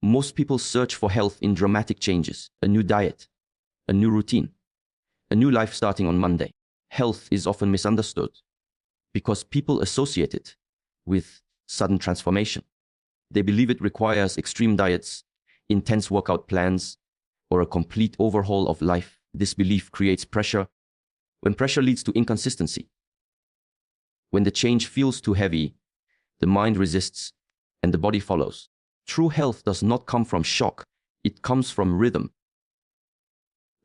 Most people search for health in dramatic changes, a new diet, a new routine, a new life starting on Monday. Health is often misunderstood because people associate it with sudden transformation. They believe it requires extreme diets, intense workout plans, or a complete overhaul of life. This belief creates pressure. When pressure leads to inconsistency, when the change feels too heavy, the mind resists and the body follows. True health does not come from shock, it comes from rhythm.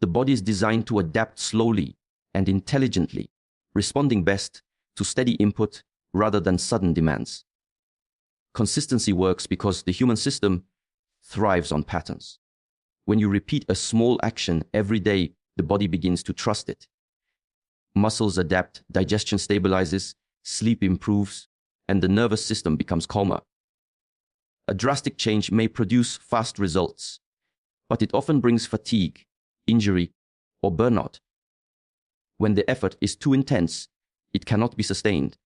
The body is designed to adapt slowly and intelligently, responding best to steady input rather than sudden demands. Consistency works because the human system thrives on patterns. When you repeat a small action every day, the body begins to trust it. Muscles adapt, digestion stabilizes, sleep improves, and the nervous system becomes calmer. A drastic change may produce fast results, but it often brings fatigue, injury, or burnout. When the effort is too intense, it cannot be sustained.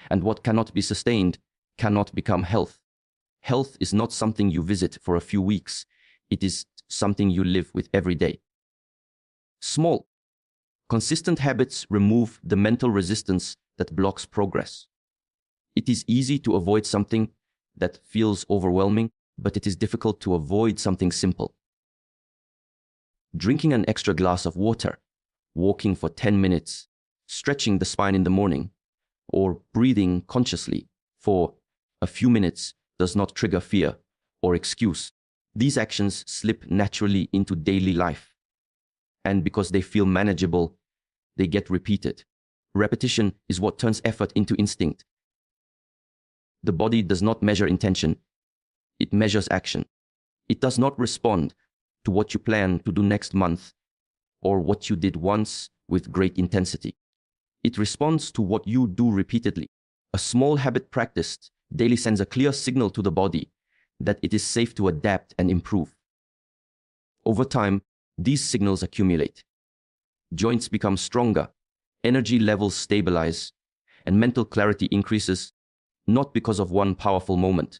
And what cannot be sustained cannot become health. Health is not something you visit for a few weeks. It is something you live with every day. Small, consistent habits remove the mental resistance that blocks progress. It is easy to avoid something that feels overwhelming, but it is difficult to avoid something simple. Drinking an extra glass of water, walking for 10 minutes, stretching the spine in the morning, or breathing consciously for a few minutes does not trigger fear or excuse. These actions slip naturally into daily life. And because they feel manageable, they get repeated. Repetition is what turns effort into instinct. The body does not measure intention, it measures action. It does not respond to what you plan to do next month or what you did once with great intensity. It responds to what you do repeatedly. A small habit practiced daily sends a clear signal to the body that it is safe to adapt and improve. Over time, these signals accumulate. Joints become stronger, energy levels stabilize, and mental clarity increases, not because of one powerful moment,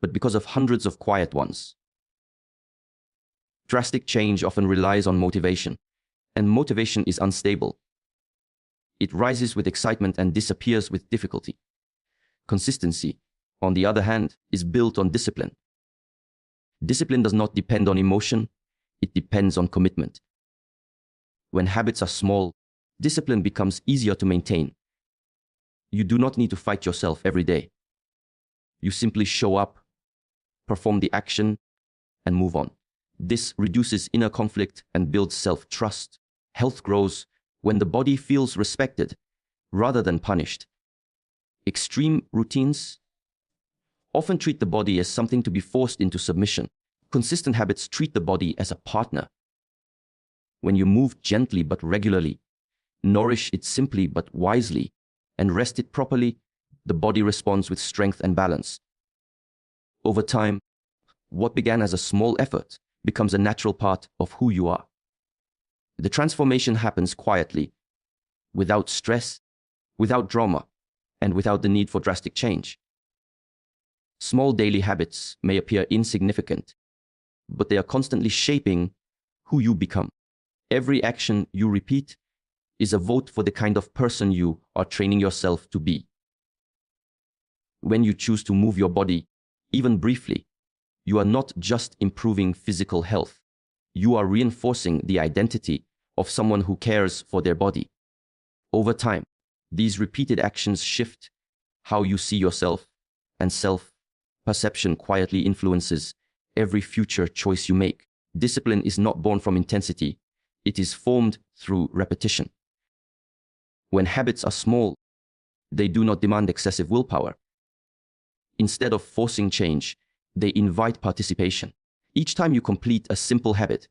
but because of hundreds of quiet ones. Drastic change often relies on motivation, and motivation is unstable. It rises with excitement and disappears with difficulty. Consistency, on the other hand, is built on discipline. Discipline does not depend on emotion, it depends on commitment. When habits are small, discipline becomes easier to maintain. You do not need to fight yourself every day. You simply show up, perform the action, and move on. This reduces inner conflict and builds self-trust. Health grows when the body feels respected rather than punished. Extreme routines often treat the body as something to be forced into submission. Consistent habits treat the body as a partner. When you move gently but regularly, nourish it simply but wisely, and rest it properly, the body responds with strength and balance. Over time, what began as a small effort becomes a natural part of who you are. The transformation happens quietly, without stress, without drama, and without the need for drastic change. Small daily habits may appear insignificant, but they are constantly shaping who you become. Every action you repeat is a vote for the kind of person you are training yourself to be. When you choose to move your body, even briefly, you are not just improving physical health. You are reinforcing the identity of someone who cares for their body. Over time, these repeated actions shift how you see yourself, and self-perception quietly influences every future choice you make. Discipline is not born from intensity, it is formed through repetition. When habits are small, they do not demand excessive willpower. Instead of forcing change, they invite participation. Each time you complete a simple habit,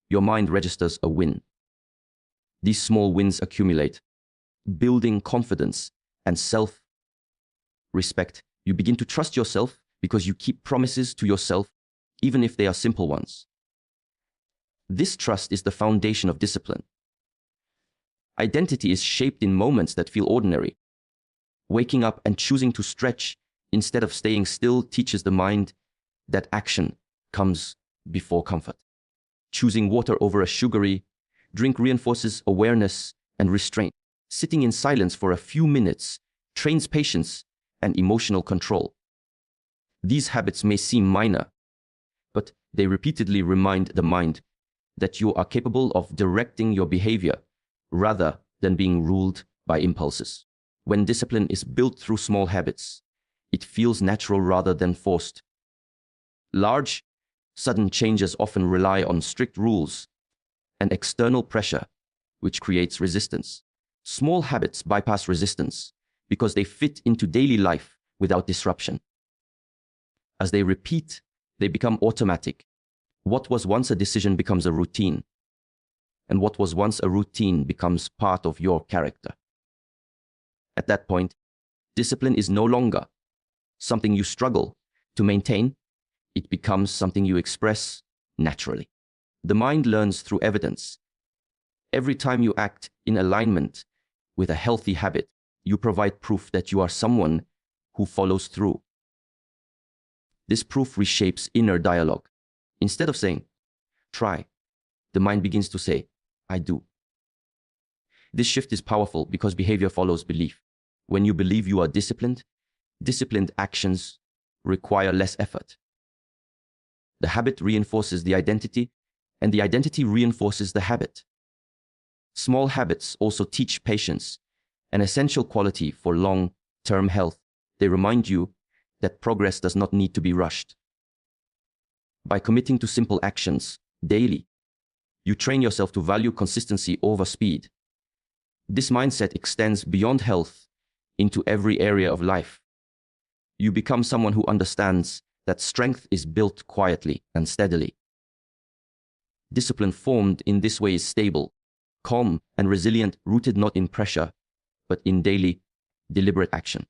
your mind registers a win. These small wins accumulate, building confidence and self-respect. You begin to trust yourself because you keep promises to yourself, even if they are simple ones. This trust is the foundation of discipline. Identity is shaped in moments that feel ordinary. Waking up and choosing to stretch instead of staying still teaches the mind that action comes before comfort. Choosing water over a sugary drink reinforces awareness and restraint. Sitting in silence for a few minutes trains patience and emotional control. These habits may seem minor, but they repeatedly remind the mind that you are capable of directing your behavior rather than being ruled by impulses. When discipline is built through small habits, it feels natural rather than forced. Large, sudden changes often rely on strict rules and external pressure, which creates resistance. Small habits bypass resistance because they fit into daily life without disruption. As they repeat, they become automatic. What was once a decision becomes a routine, and what was once a routine becomes part of your character. At that point, discipline is no longer something you struggle to maintain. It becomes something you express naturally. The mind learns through evidence. Every time you act in alignment with a healthy habit, you provide proof that you are someone who follows through. This proof reshapes inner dialogue. Instead of saying, try, the mind begins to say, I do. This shift is powerful because behavior follows belief. When you believe you are disciplined, disciplined actions require less effort. The habit reinforces the identity, and the identity reinforces the habit. Small habits also teach patience, an essential quality for long-term health. They remind you that progress does not need to be rushed. By committing to simple actions daily, you train yourself to value consistency over speed. This mindset extends beyond health into every area of life. You become someone who understands that strength is built quietly and steadily. Discipline formed in this way is stable, calm, and resilient, rooted not in pressure, but in daily, deliberate action.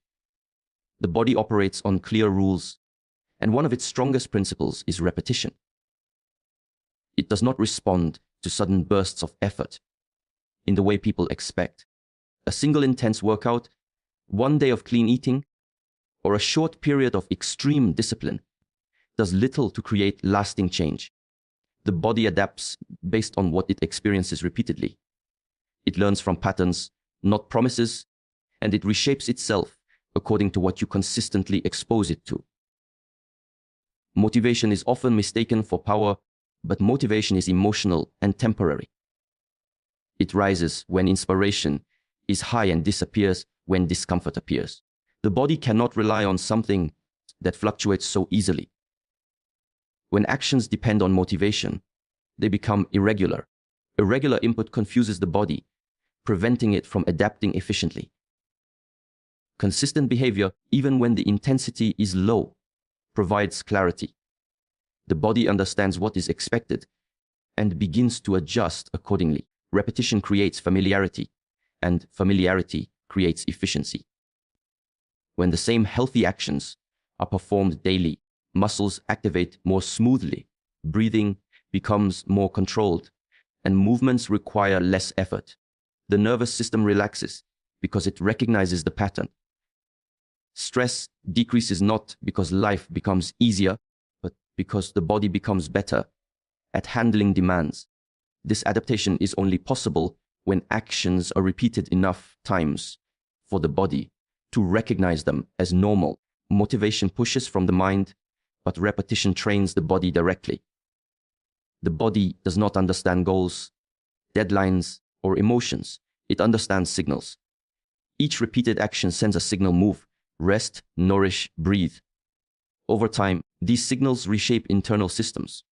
The body operates on clear rules, and one of its strongest principles is repetition. It does not respond to sudden bursts of effort in the way people expect. A single intense workout, one day of clean eating, or a short period of extreme discipline does little to create lasting change. The body adapts based on what it experiences repeatedly. It learns from patterns, not promises, and it reshapes itself according to what you consistently expose it to. Motivation is often mistaken for power, but motivation is emotional and temporary. It rises when inspiration is high and disappears when discomfort appears. The body cannot rely on something that fluctuates so easily. When actions depend on motivation, they become irregular. Irregular input confuses the body, preventing it from adapting efficiently. Consistent behavior, even when the intensity is low, provides clarity. The body understands what is expected and begins to adjust accordingly. Repetition creates familiarity, and familiarity creates efficiency. When the same healthy actions are performed daily, muscles activate more smoothly, breathing becomes more controlled, and movements require less effort. The nervous system relaxes because it recognizes the pattern. Stress decreases not because life becomes easier, but because the body becomes better at handling demands. This adaptation is only possible when actions are repeated enough times for the body to recognize them as normal. Motivation pushes from the mind, but repetition trains the body directly. The body does not understand goals, deadlines, or emotions. It understands signals. Each repeated action sends a signal: move, rest, nourish, breathe. Over time, these signals reshape internal systems.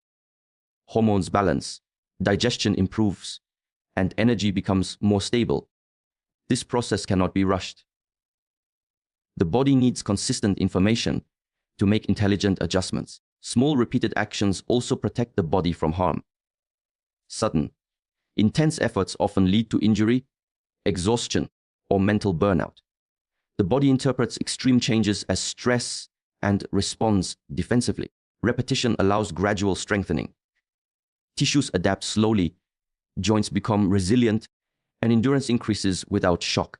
Hormones balance, digestion improves, and energy becomes more stable. This process cannot be rushed. The body needs consistent information to make intelligent adjustments. Small repeated actions also protect the body from harm. Sudden, intense efforts often lead to injury, exhaustion, or mental burnout. The body interprets extreme changes as stress and responds defensively. Repetition allows gradual strengthening. Tissues adapt slowly, joints become resilient, and endurance increases without shock.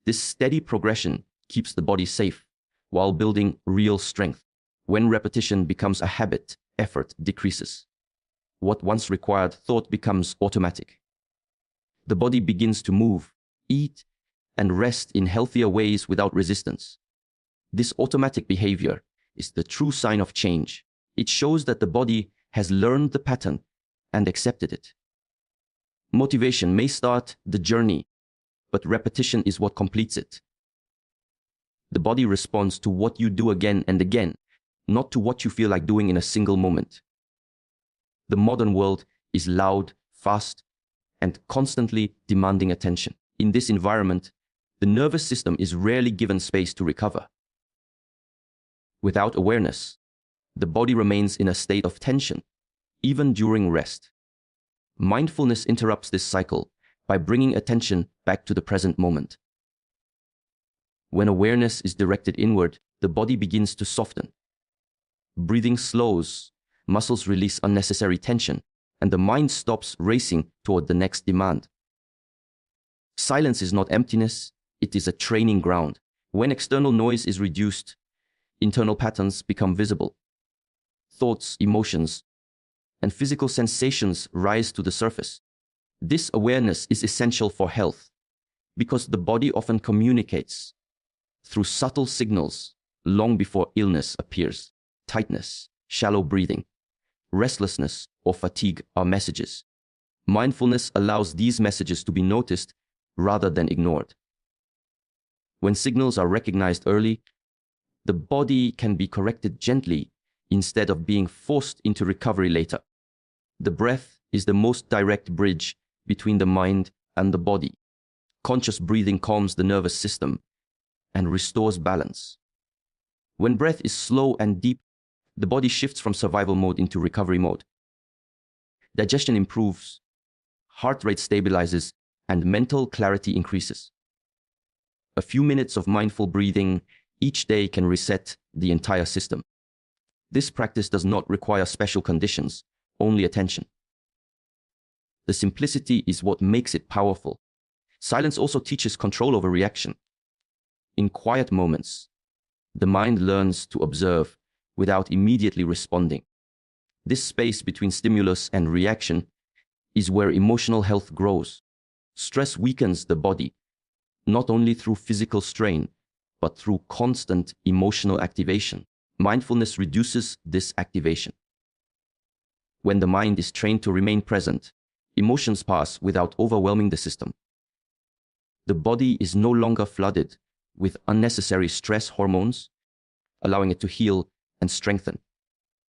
This steady progression keeps the body safe while building real strength. When repetition becomes a habit, effort decreases. What once required thought becomes automatic. The body begins to move, eat, and rest in healthier ways without resistance. This automatic behavior is the true sign of change. It shows that the body has learned the pattern and accepted it. Motivation may start the journey, but repetition is what completes it. The body responds to what you do again and again, not to what you feel like doing in a single moment. The modern world is loud, fast, and constantly demanding attention. In this environment, the nervous system is rarely given space to recover. Without awareness, the body remains in a state of tension, even during rest. Mindfulness interrupts this cycle by bringing attention back to the present moment. When awareness is directed inward, the body begins to soften. Breathing slows, muscles release unnecessary tension, and the mind stops racing toward the next demand. Silence is not emptiness, it is a training ground. When external noise is reduced, internal patterns become visible. Thoughts, emotions, and physical sensations rise to the surface. This awareness is essential for health because the body often communicates through subtle signals long before illness appears. Tightness, shallow breathing, restlessness, or fatigue are messages. Mindfulness allows these messages to be noticed rather than ignored. When signals are recognized early, the body can be corrected gently instead of being forced into recovery later. The breath is the most direct bridge between the mind and the body. Conscious breathing calms the nervous system and restores balance. When breath is slow and deep, the body shifts from survival mode into recovery mode. Digestion improves, heart rate stabilizes, and mental clarity increases. A few minutes of mindful breathing each day can reset the entire system. This practice does not require special conditions, only attention. The simplicity is what makes it powerful. Silence also teaches control over reaction. In quiet moments, the mind learns to observe without immediately responding. This space between stimulus and reaction is where emotional health grows. Stress weakens the body, not only through physical strain, but through constant emotional activation. Mindfulness reduces this activation. When the mind is trained to remain present, emotions pass without overwhelming the system. The body is no longer flooded with unnecessary stress hormones, allowing it to heal and strengthen.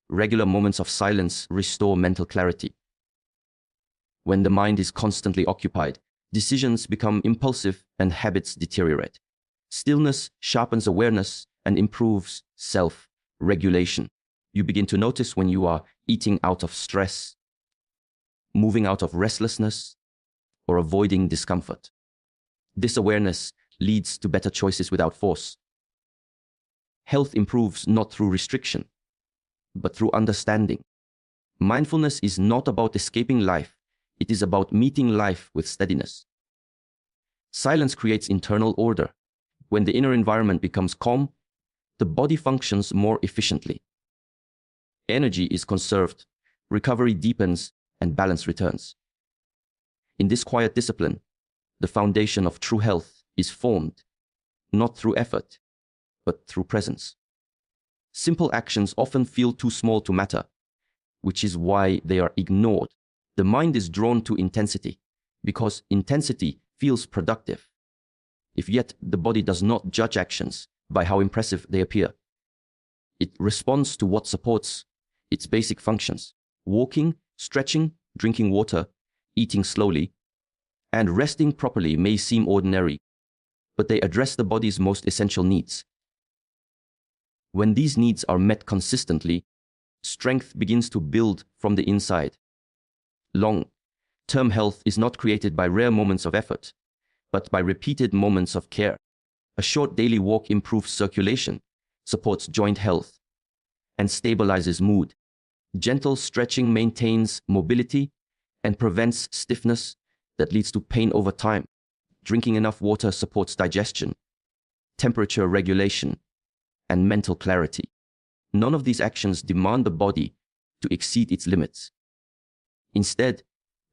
Regular moments of silence restore mental clarity. When the mind is constantly occupied, decisions become impulsive and habits deteriorate. Stillness sharpens awareness and improves self-regulation. You begin to notice when you are eating out of stress, moving out of restlessness, or avoiding discomfort. This awareness leads to better choices without force. Health improves not through restriction, but through understanding. Mindfulness is not about escaping life, it is about meeting life with steadiness. Silence creates internal order. When the inner environment becomes calm, the body functions more efficiently. Energy is conserved, recovery deepens, and balance returns. In this quiet discipline, the foundation of true health is formed, not through effort, but through presence. Simple actions often feel too small to matter, which is why they are ignored. The mind is drawn to intensity, because intensity feels productive. If yet the body does not judge actions by how impressive they appear. It responds to what supports its basic functions. Walking, stretching, drinking water, eating slowly, and resting properly may seem ordinary, but they address the body's most essential needs. When these needs are met consistently, strength begins to build from the inside. Long-term health is not created by rare moments of effort, but by repeated moments of care. A short daily walk improves circulation, supports joint health, and stabilizes mood. Gentle stretching maintains mobility and prevents stiffness that leads to pain over time. Drinking enough water supports digestion, temperature regulation, and mental clarity. None of these actions demand the body to exceed its limits. Instead,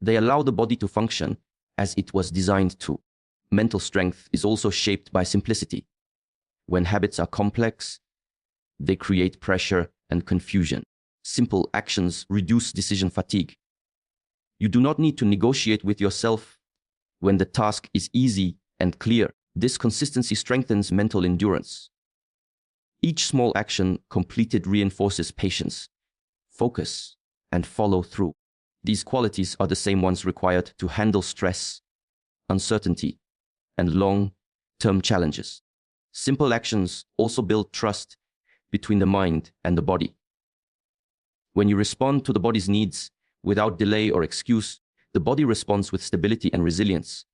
they allow the body to function as it was designed to. Mental strength is also shaped by simplicity. When habits are complex, they create pressure and confusion. Simple actions reduce decision fatigue. You do not need to negotiate with yourself when the task is easy and clear. This consistency strengthens mental endurance. Each small action completed reinforces patience, focus, and follow through. These qualities are the same ones required to handle stress, uncertainty, and long-term challenges. Simple actions also build trust between the mind and the body. When you respond to the body's needs without delay or excuse, the body responds with stability and resilience.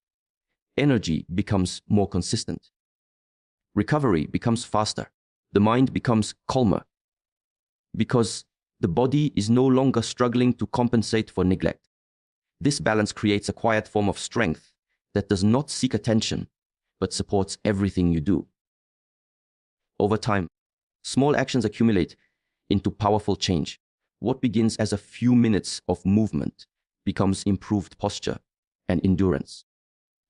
Energy becomes more consistent. Recovery becomes faster. The mind becomes calmer because the body is no longer struggling to compensate for neglect. This balance creates a quiet form of strength that does not seek attention, but supports everything you do. Over time, small actions accumulate into powerful change. What begins as a few minutes of movement becomes improved posture and endurance.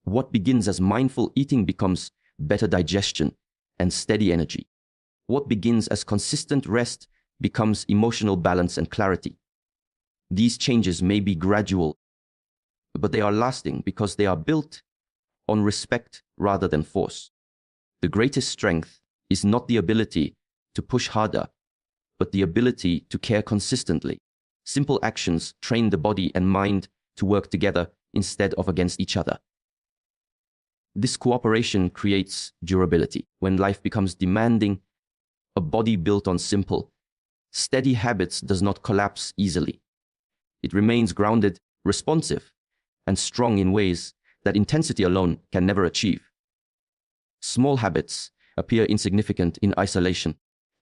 What begins as mindful eating becomes better digestion and steady energy. What begins as consistent rest becomes emotional balance and clarity. These changes may be gradual, but they are lasting because they are built on respect rather than force. The greatest strength is not the ability to push harder, but the ability to care consistently. Simple actions train the body and mind to work together instead of against each other. This cooperation creates durability. When life becomes demanding, a body built on simple, steady habits does not collapse easily. It remains grounded, responsive, and strong in ways that intensity alone can never achieve. Small habits appear insignificant in isolation,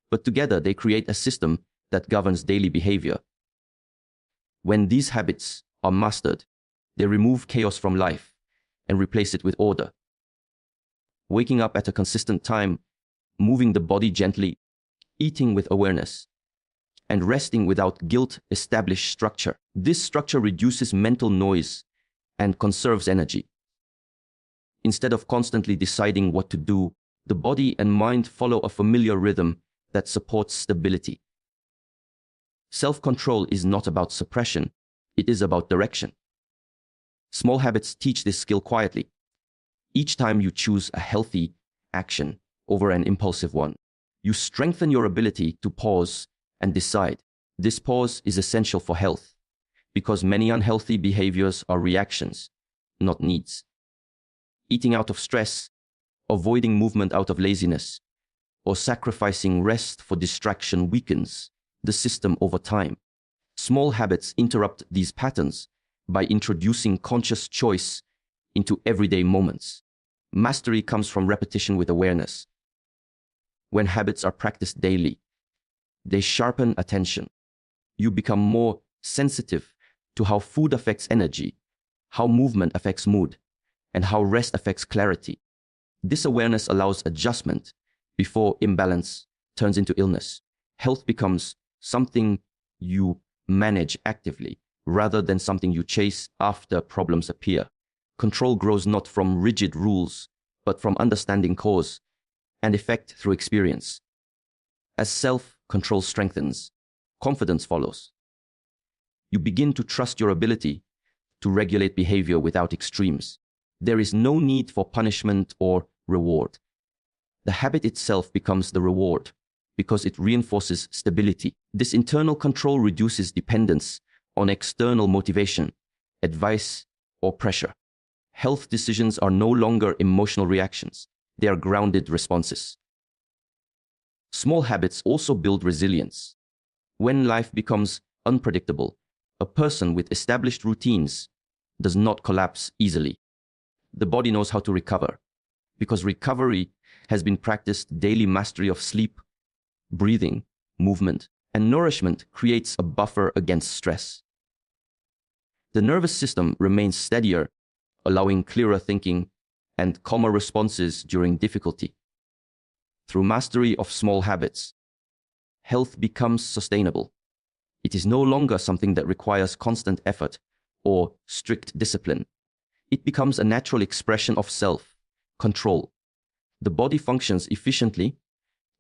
but together they create a system that governs daily behavior. When these habits are mastered, they remove chaos from life and replace it with order. Waking up at a consistent time, moving the body gently, eating with awareness, and resting without guilt establish structure. This structure reduces mental noise and conserves energy. Instead of constantly deciding what to do, the body and mind follow a familiar rhythm that supports stability. Self-control is not about suppression, it is about direction. Small habits teach this skill quietly. Each time you choose a healthy action over an impulsive one, you strengthen your ability to pause and decide. This pause is essential for health, because many unhealthy behaviors are reactions, not needs. Eating out of stress, avoiding movement out of laziness, or sacrificing rest for distraction weakens the system over time. Small habits interrupt these patterns by introducing conscious choice into everyday moments. Mastery comes from repetition with awareness. When habits are practiced daily, they sharpen attention. You become more sensitive to how food affects energy, how movement affects mood, and how rest affects clarity. This awareness allows adjustment before imbalance turns into illness. Health becomes something you manage actively rather than something you chase after problems appear. Control grows not from rigid rules, but from understanding cause and effect through experience. As self-control strengthens, confidence follows. You begin to trust your ability to regulate behavior without extremes. There is no need for punishment or reward. The habit itself becomes the reward because it reinforces stability. This internal control reduces dependence on external motivation, advice, or pressure. Health decisions are no longer emotional reactions. They are grounded responses. Small habits also build resilience. When life becomes unpredictable, a person with established routines does not collapse easily. The body knows how to recover, because recovery has been practiced. Daily mastery of sleep, breathing, movement, and nourishment creates a buffer against stress. The nervous system remains steadier, allowing clearer thinking and calmer responses during difficulty. Through mastery of small habits, health becomes sustainable. It is no longer something that requires constant effort or strict discipline. It becomes a natural expression of self-control. The body functions efficiently,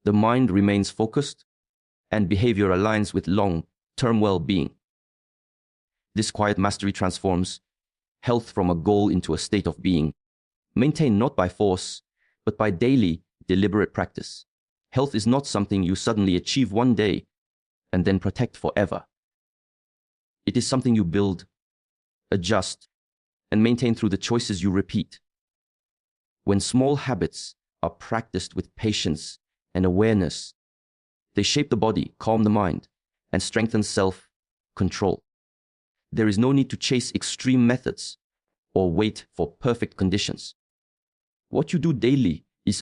the mind remains focused, and behavior aligns with long-term well-being. This quiet mastery transforms health from a goal into a state of being, maintained not by force, but by daily, deliberate practice. Health is not something you suddenly achieve one day and then protect forever. It is something you build, adjust, and maintain through the choices you repeat. When small habits are practiced with patience and awareness, they shape the body, calm the mind, and strengthen self-control. There is no need to chase extreme methods or wait for perfect conditions. What you do daily